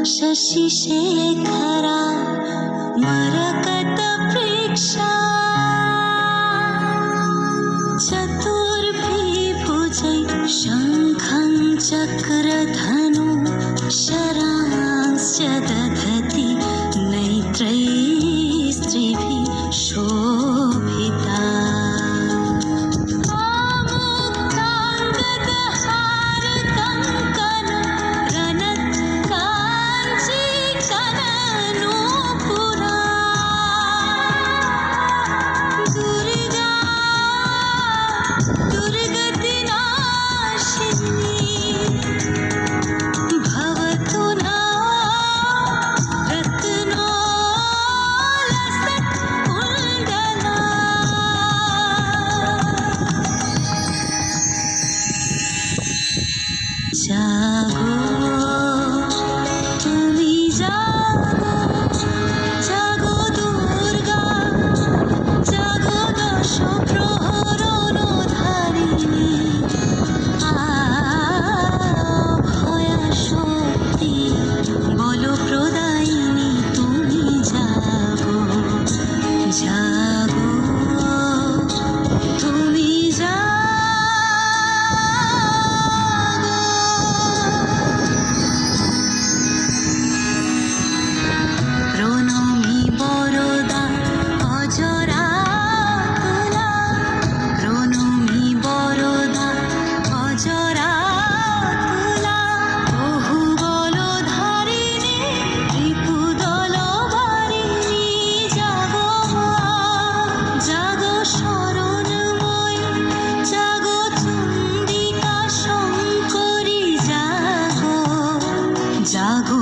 शशि शेखरा मरकत प्रेक्षा चतुर्भिभुजै शङ्खं चक्रधनु शरांश्च दधति नेत्रैः स्त्रिभिः शोभिता जागो তুমি জাগো জাগো দুর্গা জাগো দশ প্রহরণ ধারিণী ভয়া শক্তি বল প্রদায়িনী তুমি জাগো জাগো তুমি জাগো जागो